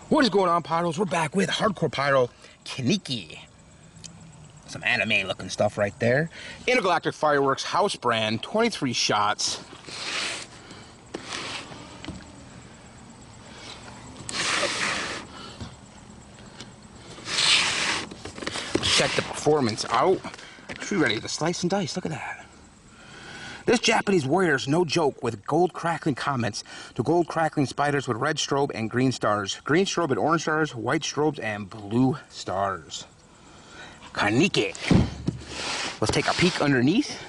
What is going on, Pyros? We're back with Hardcore Pyro KINIKI. Some anime looking stuff right there. Intergalactic Fireworks house brand, 23 shots. Check the performance out. She's ready to slice and dice. Look at that. This Japanese warrior is no joke with gold crackling comments to gold crackling spiders with red strobe and green stars. Green strobe and orange stars, white strobes and blue stars. KINIKI. Let's take a peek underneath.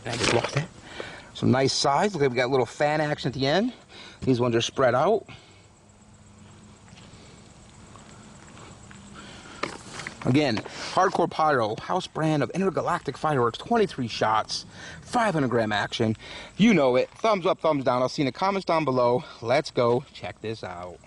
I just lost it. Some nice size. Look like we got a little fan action at the end. These ones are spread out. Again, Hardcore Pyro, house brand of Intergalactic Fireworks, 23 shots, 500 gram action. You know it. Thumbs up, thumbs down. I'll see you in the comments down below. Let's go check this out.